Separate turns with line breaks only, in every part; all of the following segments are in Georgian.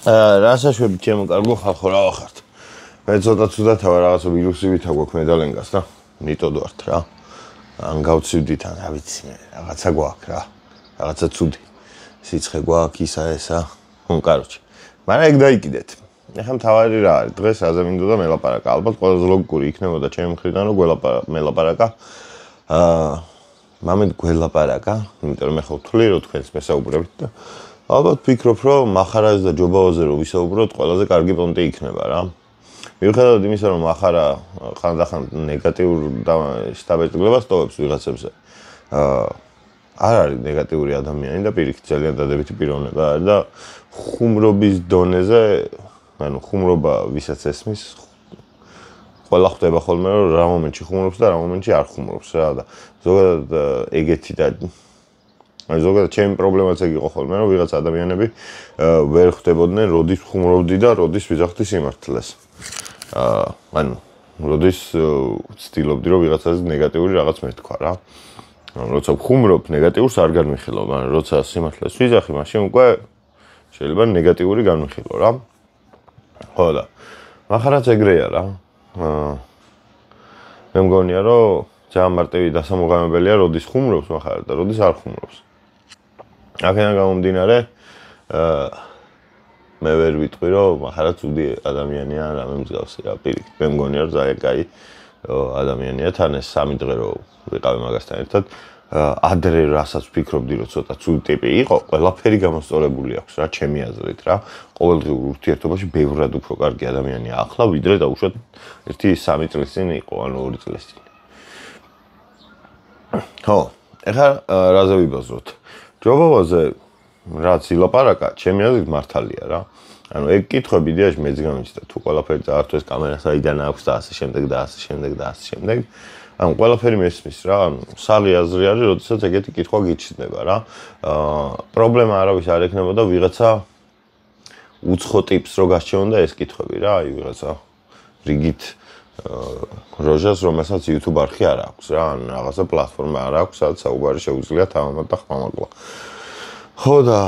რასაშვები ჩემო კარგო ხალხო რა ვახართ. მე ცოტა რაღაცა ვირუსი ვითა გვაქვს მე და ლენგას და ნიტოდ ვართ რა. ან გავცივდით ან რა ვიცი მე რაღაცა გვაქვს რა. რაღაცა ცუდი. სიცხე გვაქვს ისა ესა. კაროჩე. მაგრამ ეგ დაიკიდეთ. ეხლა მთავარი რა არის? დღეს რაზე მინდოდა მელაპარაკა. ალბათ ყველაზე ლოგიკური იქნებოდა ჩემი მხრიდან რომ მელაპარაკა. მამედ გველაპარაკა, იმიტომ რომ ეხლა ვთვლი რომ თქვენს მესაუბრებით და ალბათ ვფიქრობ რომ მახარაზე და ჯობავაზე რომ ვისაუბროთ, ყველაზე კარგი პონტი იქნება რა. მიუხედავად იმისა რომ მახარა ხანდახან ნეგატიურ შთაბეჭდილებას ტოვებს ვიღაცებზე. არ არის ნეგატიური ადამიანი და პირიქით ძალიან დადებითი პიროვნება არის და ხუმრობის დონეზე, ანუ ხუმრობა ვისაც ესმის ყველა ხვდება ხოლმე რომ რა მომენტში ხუმრობს და რა მომენტში არ ხუმრობს რა და ზოგადად ეგეთი და ზოგადად ჩემი პრობლემაც ეგ იყო ხოლმე რომ ვიღაც ადამიანები ვერ ხვდებოდნენ როდის ხუმრობდი და როდის ვიძახდი სიმართლეს. ანუ როდის ვცდილობდი რომ ვიღაცაზე ნეგატიური რაღაც მეთქვა რა. როცა ვხუმრობ ნეგატიურს არ განვიხილავ, მაგრამ როცა სიმართლეს ვიძახი, მაშინ უკვე შეიძლება ნეგატიური განვიხილო რა. ხო და მახარაც ეგრეა რა. მე მგონია რომ ძალიან მარტივი დასამოღამებელია როდის ხუმრობს მახარა და როდის არ ხუმრობს. აქედან გამომდინარე მე ვერ ვიტყვი რომ მახარა ცუდი ადამიანია რამე მსგავსი რა პირიქით. მე მგონია რომ ძალიან კაი ადამიანია თან ეს სამი დღე რომ ვიყავი მაგასთან ერთად ადრე რასაც ვფიქრობდი რომ ცოტა ცუდი ტიპი იყო, ყველაფერი გამოსწორებული აქვს რა ჩემი აზრით რა. ყოველდღიურ ურთიერთობაში ბევრად უფრო კარგი ადამიანია ახლა ვიდრე დაუშვათ 1-3 წლის წინ იყო, ანუ 2 წლის წინ. ხო, ეხლა რაზე ვიბაზროთ? ჯობავაზე რაც ილაპარაკა, ჩემი აზრით მართალია რა. ანუ ეგ კითხვები იდეაში მეც გამიჩნდა თუ ყველაფერი წაართვეს კამერას აიდან აქვს და ასე შემდეგ და ასე შემდეგ და ასე შემდეგ. ანუ ყველაფერი მესმის რა, ანუ სალი აზრი არის, როდესაც ეგეთი კითხვა გიჩნდება რა. პრობლემა არავის არ ექნებოდა ვიღაცა უცხო ტიპს რო გასჩეონდა ეს კითხვები რა, აი ვიღაცა რიგით როჟას რომელსაც YouTube არხი არ აქვს რა, ან რაღაცა პლატფორმა არ აქვს, სადაც საუბარი შეუძლია თამამად და ხმამაღლა. ხო და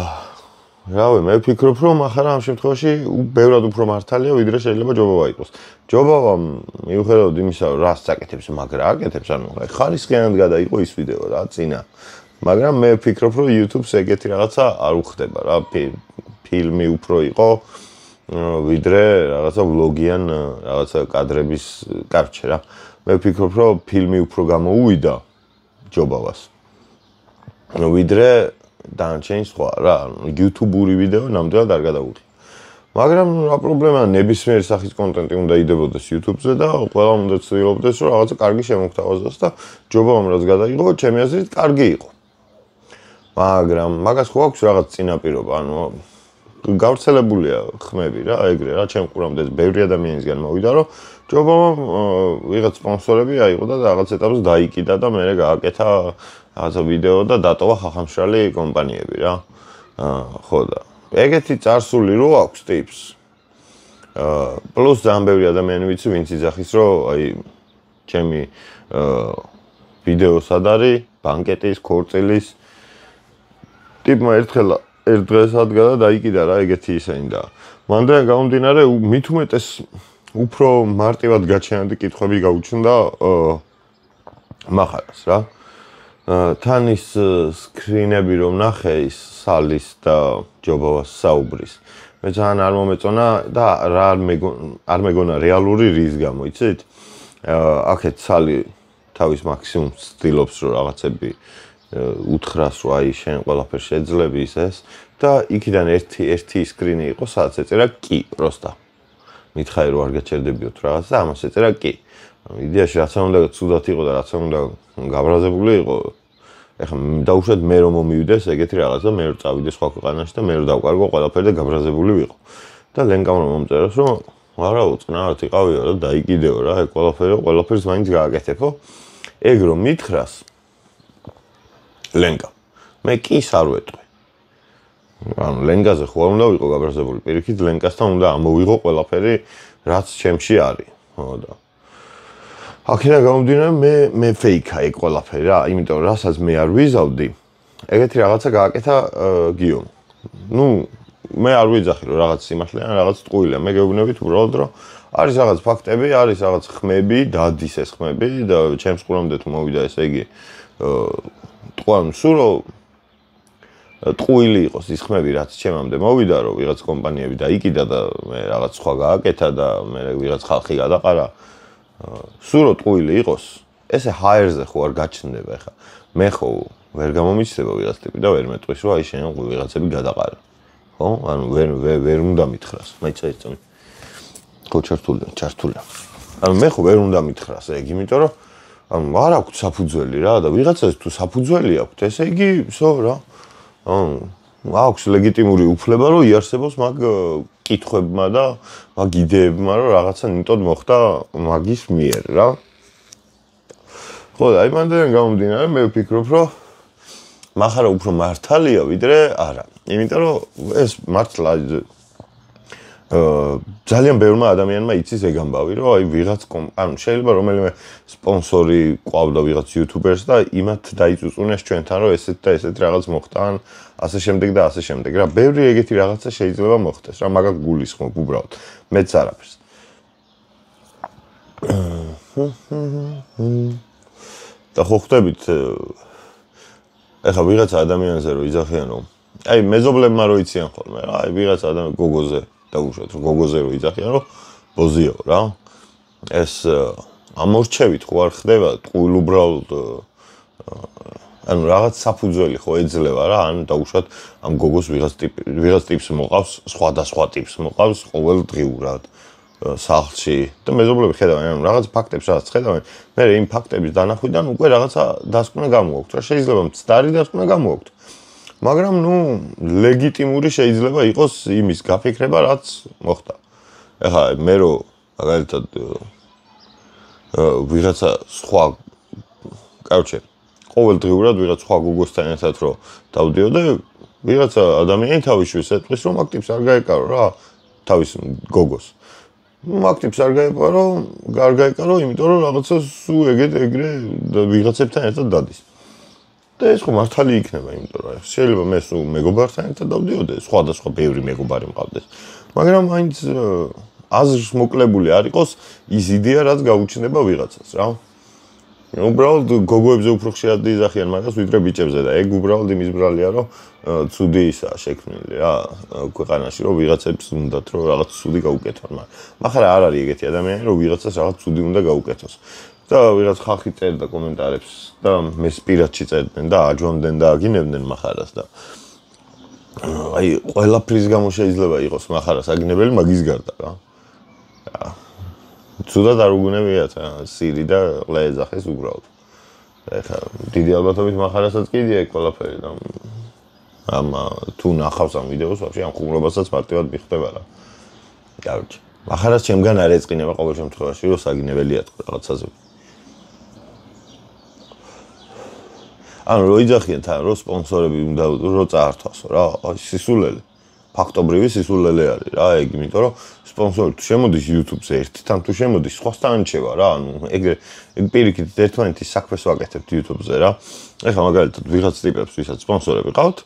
რავი, მე ვფიქრობ რომ ახლა ამ შემთხვევაში ბევრად უფრო მართალია ვიდრე შეიძლება ჯობავა იყოს. ჯობავამ მიუხედავად იმისა რომ რას აკეთებს, მაგრა აკეთებს, ანუ ხარისხიანად გადაიღო ის ვიდეო რა წინა. მაგრამ მე ვფიქრობ რომ YouTube-ს ეგეთი რაღაცა არ უხდება რა, ფილმი უფრო იყო ვიდრე რაღაცა ვლოგიან რაღაცა კადრების კარჩე რა. მე ვფიქრობ რომ ფილმი უფრო გამოუვიდა ჯობავას. ვიდრე დანარჩენი სხვა რა, YouTube-ური ვიდეო ნამდვილად არ გადაუღია. მაგრამ რა პრობლემაა, ნებისმიერი სახის კონტენტი უნდა იდებოდეს YouTube-ზე და ყველა უნდა ცდილობდეს რომ რაღაცა კარგი შემოგთავაზოს და ჯობავამ რაც გადაიღო, ჩემი აზრით კარგი იყო. მაგრამ მაგას ხო აქვს რაღაც წინაპირობა, ანუ გავრცელებულია ხმები რა, ეგრე რა, ჩემ ყურამდე ბევრი ადამიანისგან მოვიდა რომ ჯობავამ ვიღაც სპონსორები აიღო და რაღაც ეტაპს დაიკიდა და მერე გააკეთა რაღაცა ვიდეო და დატოვა ხახამშრალი კომპანიები რა. ხო და ეგეთი წარსული რო აქვს ტიპს. პლუს ძალიან ბევრი ადამიანი ვიცი, ვინც იძახის რომ აი ჩემი ვიდეო სად არის, ბანკეტის, ქორწილის ტიპმა ერთხელ ერთ დღეს ადგა და დაიკიდა რა ეგეთი ისენი და მანდან გამომდინარე მით უმეტეს უფრო მარტივად გაჩენადი კითხვები გაუჩნდა მახარას რა. თან ის სკრინები რომ ნახე ის სალის და ჯობავას საუბრის მე ძალიან არ მომეწონა და რა არ მეგონა რეალური რის გამო იცით აქეთ სალი თავის მაქსიმუმს ცდილობს რომ რაღაცები უთხრას რომ აი შენ ყველაფერს შეძლები ის და იქიდან ერთი სკრინი იყო სადაც ეწერა კი პროსტა მითხარი რომ არ გაჩერდებიოთ რაღაც და ამას ეწერა კი. იდეაში რაც უნდა ცუდად იყო და რაც უნდა გაბრაზებული იყო. ეხლა დაუშვათ მე რომ მომივიდეს ეგეთი რაღაც და მე რომ წავიდე სხვა ქვეყანაში და მე რომ დავკარგო ყველაფერი და გაბრაზებული ვიყო. და ლენკამ რომ მომწეროს რომ არა უწყნარად იყავიო და დაიკიდეო რა ეგ ყველაფერს მაინც გააკეთებო. ეგ რომ მითხრას ლენკა მე კის არ ვეტყვი. ანუ ლენკაზე ხო არ უნდა ვიყო გაბრაზებული პირიქით ლენკასთან უნდა ამოვიღო ყველაფერი რაც ჩემში არის. ხო და აქედან გამომდინარე მე ფეიქა ეგ ყველაფერი რა, იმიტომ რომ რასაც მე არ ვიზავდი, ეგეთი რაღაცა გააკეთა გიომ. ნუ მე არ ვიძახი რომ რაღაც სიმართლე ან რაღაც ტყუილია. მე გეუბნებით უბრალოდ რომ არის რაღაც ფაქტები, არის რაღაც ხმები, დადის ეს ხმები და ჩემს ყურამდე თუ მოვიდა ესე იგი ტყუან სულ რომ ტყუილი იყოს ის ხმები რაც ჩემამდე მოვიდა რომ ვიღაც კომპანიები დაიკიდა და მე რაღაც სხვა გააკეთა და მე ვიღაც ხალხი გადაყარა სულ რომ ტყუილი იყოს ესე ჰაერზე ხო არ გაჩნდება ეხა მე ხო ვერ გამომიჩნდება ვიღაც ტიპი და ვერ მეტყვის რომ აი შენ ვიღაცები გადაყარა ხო ანუ ვერ უნდა მითხრას მაიცა ეს წამი ხო ჩართულია ანუ მე ხო ვერ უნდა მითხრას ეგ იმიტომ რომ ანუ არ აქვს საფუძველი რა და ვიღაცას თუ საფუძველი აქვს ესე იგი ვსო რა აქვს ლეგიტიმური უფლება რომ იარსებოს მაგ კითხვებმა და მაგ იდეებმა რომ რაღაცა ნიტოდ მოხდა მაგის მიერ რა ხო აი მანდ გამომდინარე მე ვფიქრობ რომ მახარა უფრო მართალია ვიდრე არა იმიტომ რომ ეს მართლა ძალიან ბევრმა ადამიანმა იცის ეგ ამბავი რომ აი ვიღაც ანუ შეიძლება რომელიმე სპონსორი ყავდა ვიღაც იუთუბერს და იმათ დაიწუწუნეს ჩვენთან რომ ესეთ და ესეთ რაღაც მოხდა ან ასე შემდეგ და ასე შემდეგ რა ბევრი ეგეთი რაღაცა შეიძლება მოხდეს რა მაგას გულისხმობ უბრალოდ მეც არაფერს და ხო ხვდებით ეხა ვიღაც ადამიანზე რომ იძახიან რომ აი მეზობლებმა რო იციან ხოლმე რა აი ვიღაც ადამიან გოგოზე დაუშვათ რომ გოგოზე რო იძახიან რომ ბოზიო რა ეს ამორჩევით ხო არ ხდება ტყუილ უბრალოდ ანუ რაღაც საფუძველი ხო ეძლევა რა ან დაუშვათ ამ გოგოს ვიღაც ტიპს მოყავს სხვადასხვა ტიპს მოყავს ყოველდღიურად სახლში და მეზობლები ხედავენ ანუ რაღაც ფაქტებს რაღაც ხედავენ მე იმ ფაქტების დანახვიდან უკვე რაღაცა დასკვნა გამოაქვთ რა შეიძლება მცდარი დასკვნა გამოაქვთ მაგრამ ნუ ლეგიტიმური შეიძლება იყოს იმის გაფიქრება რაც მოხდა ეხლა მე რო მაგალითად ვიღაცა სხვა კაუჩე ყოველდღიურად ვიღაც სხვა გოგოსთან ერთად რო დავდიოდე ვიღაცა ადამიანი თავისშვის ეტყვის რომ აქ ტიპს არ გაეკარო რა თავის გოგოს მაგ ტიპს არ გაეკარო იმიტომ რომ რაღაცა სულ ეგრე ვიღაცებთან ერთად დადის და ეს ხო მართალი იქნება იმიტომ რომ შეიძლება მე სულ მეგობართან ერთად დავდიოდე სხვადასხვა ბევრი მეგობარი მყავდეს მაგრამ მაინც აზრს მოკლებული არ იყოს ის იდეა რაც გაუჩნდება ვიღაცას რა უბრალოდ გოგოებზე უფრო ხშირად იძახიან მაგას ვიდრე ბიჭებზე და ეგ უბრალოდ იმის ბრალია რომ ცუდი ისაა შექმნილი რა ქვეყანაში რომ ვიღაცებს უნდათ რომ რაღაც ცუდი გაუკეთონ მაგრამ არ არის ეგეთი ადამიანი რომ ვიღაცას რაღაც ცუდი უნდა გაუკეთოს და ვიღაც ხალხი წერდა კომენტარებს და მეს პირადში წერდნენ და აჯვამდნენ და აგინებდნენ მახარას და აი ყველაფრის გამო შეიძლება იყოს მახარას აგინებელი მაგის გარდა რა ცუდად არ უგუნებიათ სირი და ყლეეძახეს უბრალოდ ეხლა დიდი ალბათობით მახარასაც კიდია ეგ ყველაფერი და ამ თუ ნახავს ამ ვიდეოს ვაფშე ამ ხუმრობასაც მარტივად მიხვდება რა გავიჩ მახარას ჩემგან არ ეწყინება ყოველ შემთხვევაში რომ საგინებელია თქო რაღაცაზე ანუ რო იძახიან თან რომ სპონსორები უნდა რო წაართვასო რა სისულელე ფაქტობრივი სისულელე არის რა ეგ იმიტომ რომ სპონსორი თუ შემოდის YouTube-ზე ერთთან თუ შემოდის სხვასთან ჩევა რა ანუ ეგ პირიქით ერთმანეთის საქმეს ვაკეთებთ YouTube-ზე რა ეხლა მაგალითად ვიღაც ტიპებს ვისაც სპონსორები ყავთ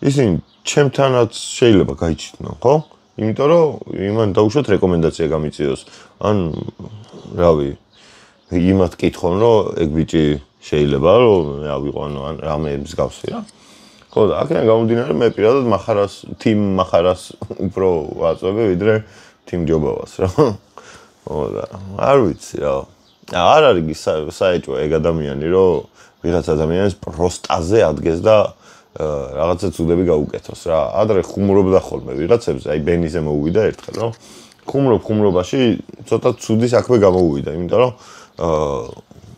ისინი ჩემთანაც შეიძლება გაიჩნდნენ ხო იმიტომ რომ იმან დაუშვათ რეკომენდაცია გამიწიოს ან რავი იმათ კითხონ რომ ეგ ბიჭი შეიძლება რომ ავიყვანო ან რამე მსგავსი რა ხო და აქედან გამომდინარე მე პირადად მახარას თიმ მახარას უფრო ვაწვევი ვიდრე თიმ ჯობავას რა ხო და არ ვიცი რა არ არის საეჭვო ეგ ადამიანი რომ ვიღაც ადამიანის პროსტაზე ადგეს და რაღაცა ცუდები გაუკეთოს რა ადრე ხუმრობდა ხოლმე ვიღაცებზე აი ბენიზე მოუვიდა ერთხელ რომ ხუმრობაში ცოტა ცუდი საქმე გამოუვიდა იმიტომ რომ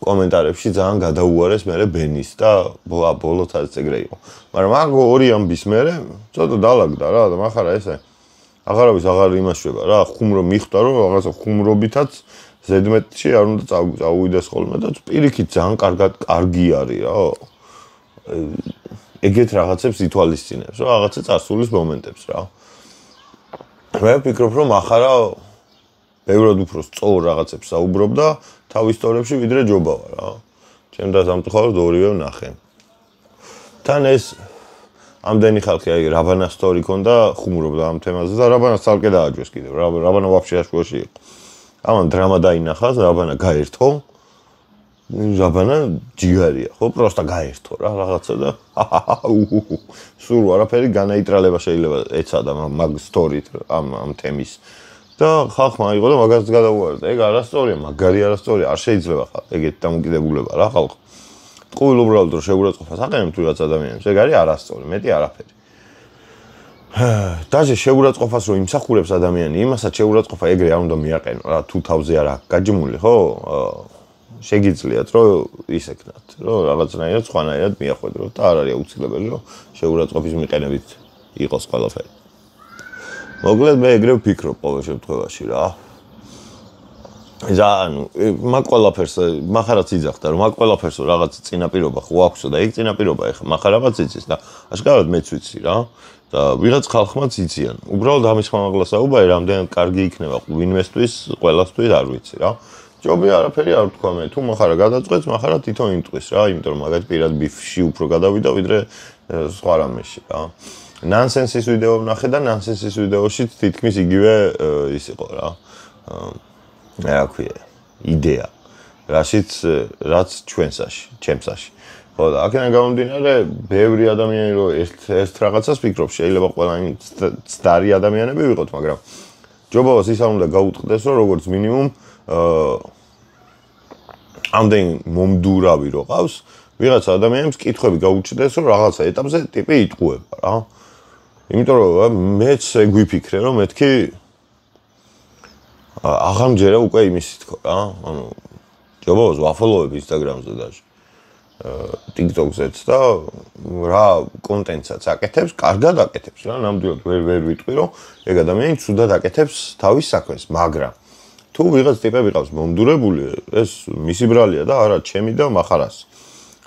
კომენტარებში ძალიან გადაუარეს მე ბენის და ბოლოთაც ეგრე იყო მაგრამ მაგ ორი ამბის მერე ცოტა დალაგდა რა და მახარა ესე აღარავის აღარ იმაშვება რა ხუმრო მიხვდა რომ რაღაცა ხუმრობითაც ზედმეტში არ უნდა წაუვიდეს ხოლმე და პირიქით ძალიან კარგი არის რა ეგეთ რაღაცებს ითვალისწინებს რა რაღაცა წარსულის მომენტებს რა მე ვფიქრობ რომ ახარა ბევრად უფრო სწორ რაღაცებს საუბრობდა თავის სტორიებში ვიდრე ჯობავა რა ჩემ და სამწუხაროდ ორივე ვნახე თან ეს ამდენი ხალხი აი რაბანას სტორი ქონდა, ხუმრობდა ამ თემაზე და რაბანას ცალკე დააჯვეს კიდევ. რაბანა ვაფშე აშუაში იყო. ამან დრამა დაინახა, რაბანა გაერთო. რაბანა ჯიგარია, ხო, პროსტა გაერთო რა რაღაცა და სულ არაფერი განაიტრალება შეიძლება ეცადა მაგ სტორით ამ თემის. და ხალხმა აიღო და მაგას გადაუარდა. ეგ არასტორია, მაგარი არასტორია, არ შეიძლება ხალხ ეგეთ დამოკიდებულება რა ხალხ. ყოველ უბრალოდ რომ შეურაცხყოფას აყენებ თუ რაც ადამიანებს, ეგ არის არასტორი, მეტი არაფერი. დაჟე შეურაცხყოფას რომ იმსახურებს ადამიანი, იმასაც შეურაცხყოფა ეგრე არ უნდა მიაყენო რა, თუ თავზე არა გაჯმული, ხო? შეგიძლიათ რომ ისეკნათ, რომ რაღაცნაირად სხვანაირად მიახვედროთ და არ არის აუცილებელი რომ შეურაცხყოფის მიყენებით იყოს ყველაფერი. მოკლედ მე ეგრე ვფიქრობ ყოველ შემთხვევაში რა. ანუ მაგ ყველაფერს მახარაც იძახდა რომ მაგ ყველაფერს რაღაც წინაპირობა ხო აქვსო და ეგ წინაპირობა ეხა მახარაბაც იცის და აშკარად მეც ვიცი რა და ვიღაც ხალხმაც იციან. უბრალოდ ამის ხმამაღლა საუბარი რამდენად კარგი იქნება ვინმესთვის, ყველასთვის არ ვიცი რა. ჯობი არაფერი არ ვთქვა მე. თუ მახარა გადაწყვეტს, მახარა თვითონ იმტყვის რა, იმიტომ რომ მაგათ პირად ბიფში უფრო გადავიდა ვიდრე სხვა რამეში რა. ნანსენსის ვიდეო ვნახე და ნანსენსის ვიდეოშიც თითქმის იგივე ის იყო რა. რა ქვია, იდეა. რაც ჩვენსაში, ჩემსაში. ხო და აქედან გამომდინარე, ბევრი ადამიანი რო ერთ რაღაცას ფიქრობს, შეიძლება ყველანი ცდარი ადამიანები ვიყოთ, მაგრამ ჯობავას ის არ უნდა გაუტყდეს, რომ როგორც მინიმუმ ამდენი მომდურავი რო ყავს, ვიღაცა ადამიანებს კითხვები გაუჩნდეს, რომ რაღაცა ეტაპზე ტიპი იტყუება რა. იმიტომ რომ მეც ეგ ვიფიქრე, რომ მეთქი აღარ მჯერა უკვე იმისი თქო რა. ანუ ჯობავს ვაფოლოვებ Instagram-ზე даже. TikTok-ზეც და რა კონტენტსაც აკეთებს, კარგად აკეთებს რა. ნამდვილად ვერ ვიტყვი, რომ ეგ ადამიანი ცუდად აკეთებს თავის საქმეს, მაგრამ თუ ვიღაც ტიპები ყავს მომდურებული, ეს მისი ბრალია და არა ჩემი და მახარას.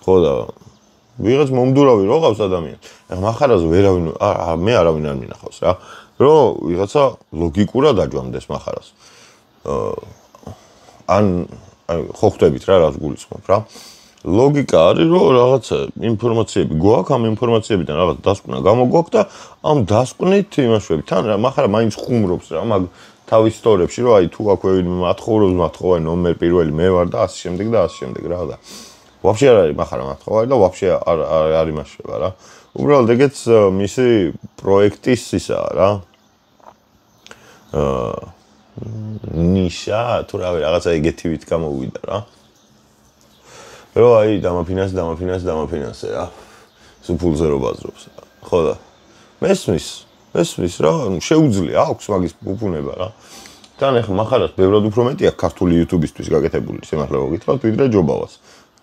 ხო და ვიღაც მომდურავი რო ყავს ადამიანს. ეხლა მახარაზე ვერავინ მე არავინ არ მინახავს რა. რომ ვიღაცა ლოგიკურად აჯვამდეს მახარას. ან ხო ხვდებით რა რას გულისხმობ რა. ლოგიკა არის რომ რაღაცა ინფორმაციები გვაქვს, ამ ინფორმაციებიდან რაღაც დასკვნა გამოგვაქვს და ამ დასკვნით იმაშვებით. თან რა მახარა მაინც ხუმრობს რა მაგ თავის სტორებში რომ აი თუ აქვე ვინმე მათხოვრობს, მათხოვარი ნომერ პირველი მე ვარ და ასე შემდეგ და ასე შემდეგ რა და ვაფშე არ არის მახარა მათხოვარი და ვაფშე არ იმაშრება რა. უბრალოდ ეგეც მისი პროექტის ისაა რა. ნიშა თუ რაღაცა ეგეთივით გამოვიდა რა. რო აი დამაფინანსე რა. სუფულზე რო ბაზრობს. ხო და მესმის რა, შეუძლია აქვს მაგის უფუნება რა. თან ახლა მახარას ბევრად უფრო მეტია ქართული YouTube-ისთვის გაკეთებული სიმართლე მოგითხრათ, ვიდრე ჯობავას.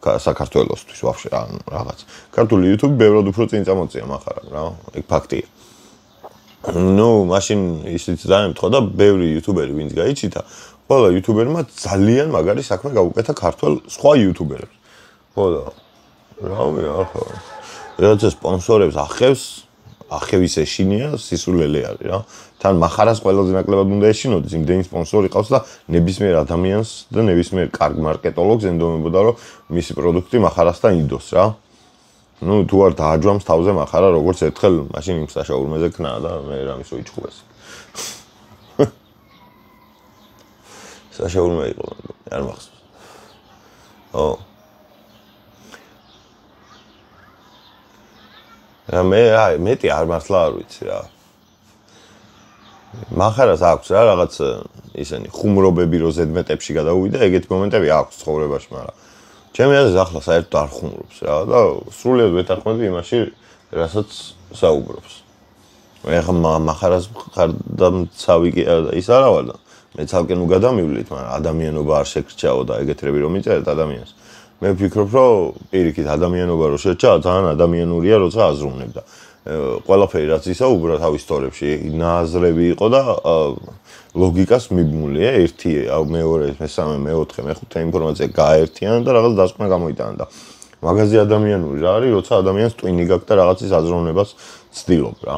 საქართველოსთვის ვაფშე ან რაღაც. ქართული YouTube ბევრად უფრო წინ წამოწია მახარა რა, ეგ ფაქტია. ნუ მაშინ ისიც დაემთხვა და ბევრი YouTuberi ვინც გაიჩიტა, ყველა YouTuberმა ძალიან მაგარი საქმე გაუკეთა ქართულ სხვა YouTuberებს. ხო და რავი ახლა რაღაცა სპონსორებს ახევის ეშინია, სისულელე არის რა. თან მახარას ყველაზე ნაკლებად უნდა ეშინოდეს, იმდენი სპონსორი ყავს და ნებისმიერ ადამიანს და ნებისმიერ კარგ მარკეტოლოგს ენდომებოდა, რომ მისი პროდუქტი მახარასთან იდოს რა. ნუ თუ არ დააჯვამს თავზე მახარა, როგორც ერთხელ მაშინ იმ საშაურმეზე ქნა და მე რამის ვიჭხუეს. საშაურმე იყო, არ მახსოვს. ო რა მეტი არ მართლა არ ვიცი რა. მახარას აქვს რა რაღაც ისენი ხუმრობები რო ზედმეტებში გადაუვიდა, ეგეთი მომენტები აქვს ცხოვრებაში, მაგრამ ჩემი აზრით ახლა საერთოდ არ ხუმრობს რა და სრულიად ვეთანხმები იმაში, რასაც საუბრობს. ეხლა მახარას ხარდამცავი ის არა ვარ და მე ცალკე ნუ გადამივლით, მაგრამ ადამიანობა არ შეგრჩაო და ეგეთრები რომ იწერეთ ადამიანს. მე ვფიქრობ, რომ პირიქით ადამიანობა რო შეჭა, ძალიან ადამიანურია, როცა აზროვნებ და ყველაფერი რაც ისაუბრა თავის სტორებში, ნაზრები იყო და ლოგიკას მიბმულია, ერთი, მეორე, მესამე, მეოთხე, მეხუთე ინფორმაცია გააერთიანა და რაღაც დასკვნა გამოიტანა და მაგაზე ადამიანური რა არის, როცა ადამიანს ტვინი გაქვს და რაღაცის აზროვნებას ცდილობ რა.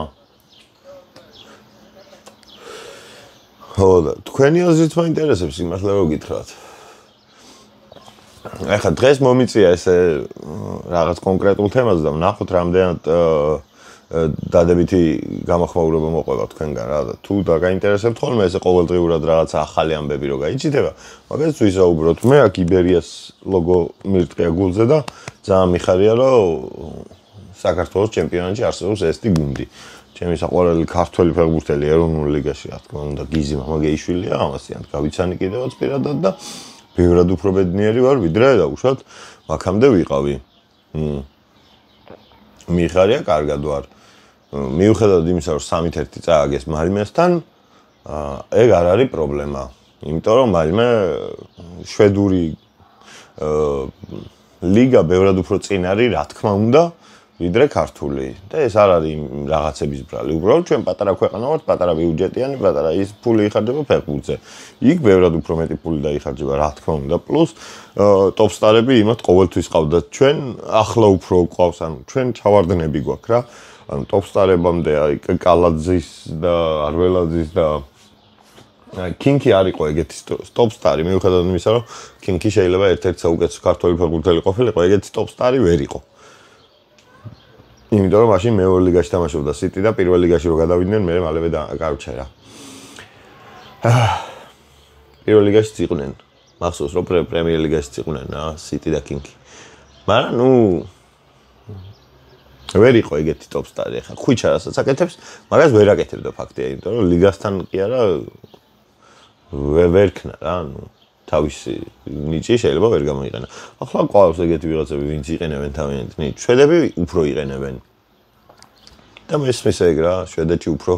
ხო და თქვენი აზრით მაინტერესებს იმას რა გითხრათ. ეხლა დღეს მომიწია ესე რაღაც კონკრეტულ თემაზე და ვნახოთ რამდენად დადებითი გამოხმაურება მოყვება თქვენგან რა და თუ დაგაინტერესებთ ხოლმე ესე ყოველდღიურად რაღაცა ახალი ამბები რო გაიჭიდება მაგას ვისაუბროთ მე აქ იბერიას ლოგო მირტყია გულზე და ძალიან მიხარია რომ საქართველოს ჩემპიონატში არსებობს ესეთი გუნდი ჩემი საყვარელი ქართველი ფეხბურთელი ეროვნულ ლიგაში რა თქმა უნდა გიზი მამაგეიშვილია ამასიანთ გავიცანი კიდევაც პირადად და ბევრად უფრო ბედნიერი ვარ ვიდრე დაუშვათ აქამდე ვიყავი მიხარია კარგად ვარ მიუხედავად იმისა რომ 3-1 წააგეს მალმესთან ეგ არ არის პრობლემა იმიტომ რომ მალმე შვედური ლიგა ბევრად უფრო წინ არის რა თქმა უნდა ვიდრე ქართული და ეს არ არის რაღაცების ბრალი უბრალოდ ჩვენ პატარა ქვეყანა ვართ პატარა ბიუჯეტიანი პატარა ის ფული იხარჯება ფეხბურთზე იქ ბევრად უფრო მეტი ფული დაიხარჯება რა თქმა უნდა პლუს ტოპსტარები იმათ ყოველთვის ყავდათ ჩვენ ახლა უფრო ყავს ანუ ჩვენ ჩავარდნები გვაქვს რა ანუ ტოპსტარებამდე აი კალაძის და არველაძის და კინკი არ იყო ეგეთი ტოპსტარი მიუხედავად იმისა რომ კინკი შეიძლება ერთ-ერთი საუკეთესო ქართველი ფეხბურთელი ყოფილიყო ეგეთი ტოპსტარი ვერ იყო იმიტომ რომ მაშინ მეორე ლიგაში თამაშობდა სიტი და პირველ ლიგაში რო გადავიდნენ მე მალევე გავჩერა პირველ ლიგაშიც იყვნენ მახსოვს რომ პრემიერ ლიგაშიც იყვნენ რა სიტი და კინკი მაგრამ ნუ ვერ იყო ეგეთი ტოპსტარი ახლა ხვიჩა რასაც აკეთებს მაგას ვერ აკეთებდა ფაქტია იმიტომ რომ ლიგასთან კი არა ვერ ქნა რა ნუ თავისი ნიჭი შეიძლება ვერ გამოიყენა ახლა ყავს ეგეთი ვიღაცები ვინც იყენებენ თავიანთ ნიჭს შვედები უფრო იყენებენ და მესმის ეგ რა შვედეთში უფრო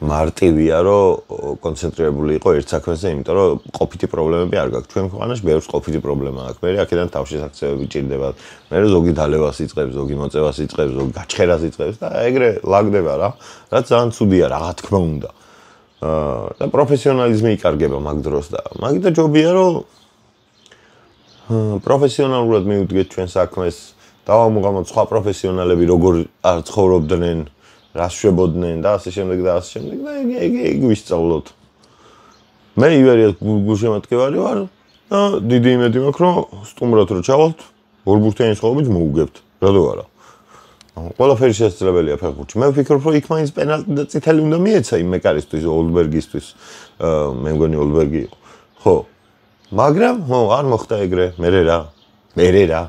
მარტივია რომ კონცენტრირებული იყო ერთ საქმეზე იმიტომ რომ ყოფითი პრობლემები არ გაქვს ჩვენ ქვეყანაში ბევრს ყოფითი პრობლემა აქვს მე აქედან თავში საქციელები ჭირდება მე ზოგი დალევას იწყებს ზოგი მოწევას იწყებს ზოგი გაჩხერას იწყებს და ეგრე ლაგდება რა რაც ძალიან ცუდია რა თქმა უნდა და პროფესიონალიზმი იკარგება მაგ დროს და მაგით ჯობია რომ პროფესიონალურად მიუდგეთ ჩვენ საქმეს დავამუღამოთ სხვა პროფესიონალები როგორ არ ცხოვრობდნენ რას შვებოდნენ და ასე შემდეგ და ეგ ვისწავლოთ მე ივერიას გულშემატკივარი ვარ და დიდი იმედი მაქვს რომ სტუმრად რო ჩავალთ ორბურთიანი ცხოვრებით მოუგებთ რადო არა ყველაფერი შესაძლებელია ფეხბურთში მე ვფიქრობ რომ იქ მაინც პენალტი და წითელი უნდა მიეცა იმ მეკარისთვის ოლდბერგისთვის მე მგონი ოლდბერგი იყო ხო მაგრამ არ მოხდა ეგრე მე რა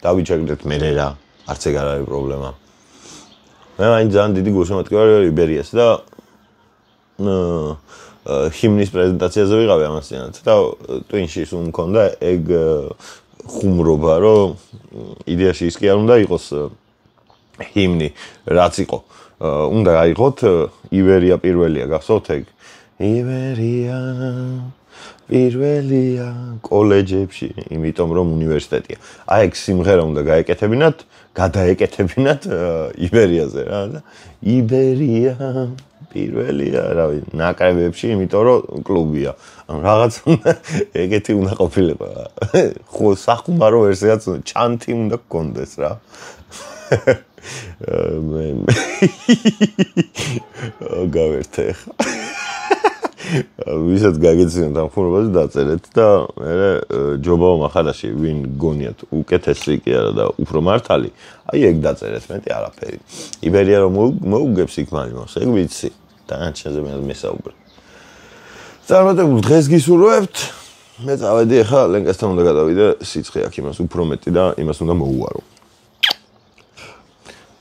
დავიჩაგდეთ მე რა არც ეგ არ არის პრობლემა მე მაინც ძალიან დიდი გულშემატკივარი ვარ იბერიას და ჰიმნის პრეზენტაციაზე ვიყავი ამასიანად და ტვინში სულ მქონდა ეგ ხუმრობა რომ იდეაში ის კი არ უნდა იყოს ჰიმნი რაც იყო უნდა გაიღოთ იბერია პირველია გახსოვთ ეგ იბერია პირველია კოლეჯებში იმიტომ რომ უნივერსიტეტია აი ეგ სიმღერა უნდა გადაეკეთებინათ იბერიაზე რა და იბერია პირველია რავი ნაკრებებში იმიტომ რომ კლუბია ანუ რაღაც ეგეთი უნდა ყოფილიყო ხო სახუმარო ვერსიაც ჩანთი უნდა გქონდეს რა გავერთე ხა ვისაც გაგეცინოთ ამ ხუმრობაზე დაწერეთ და მე ჯობაო მახარაში ვინ გონიათ უკეთესი კი არა და უფრო მართალი აი ეგ დაწერეთ მეტი არაფერი იბერია რომ მოუგებს იქ მალიმოს ეგ ვიცი დანარჩენზე მე მესაუბრე წარმატებულ დღეს გისურვებთ მე წავედი ახლა ლენკასთან უნდა გადავიდე სიცხე აქ იმას უფრო მეტი და იმას უნდა მოუვარო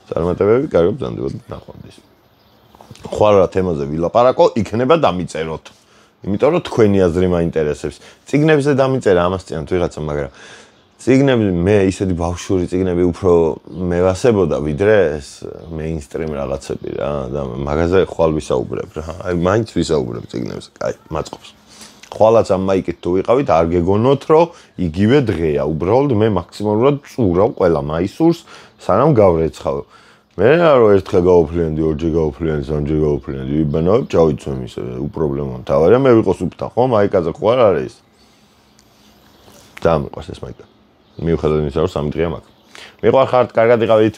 წარმატებები კარგად ბრძანდებოდ ნახვამდის ხვალ რა თემაზე ვილაპარაკო იქნება დამიწეროთ იმიტომ რომ თქვენი აზრი მაინტერესებს წიგნებზე დამიწერა ამას წინათ ვიღაცა მაგრამ წიგნები მე ისეთი ბავშვური წიგნები უფრო მევასებოდა ვიდრე ეს მეინსტრიმ რაღაცები რა და მაგაზე ხვალ ვისაუბრებ რა აი მაინც ვისაუბრებ წიგნებზე კაი მაწყობს ხვალაც ამ მაიკით თუ ვიყავით არ გეგონოთ რომ იგივე დღეა უბრალოდ მე მაქსიმალურად წურავ ყველა მაისურს სანამ გავრეცხავ მე რა ერთხელ გავუფლიანდი ორჯერ გავუფლიანდი სამჯერ გავუფლიანდი ვიბანავებ ჩავიცვემ ისე უპრობლემო თავარია მე ვიყოს უფთა ხო მაიკაზე ხო არ არის ძალიან მიყვარს ეს მაიკა მიუხედავად იმისა რომ 3 დღეა მაქვს მიყვარ ხართ კარგად იყავით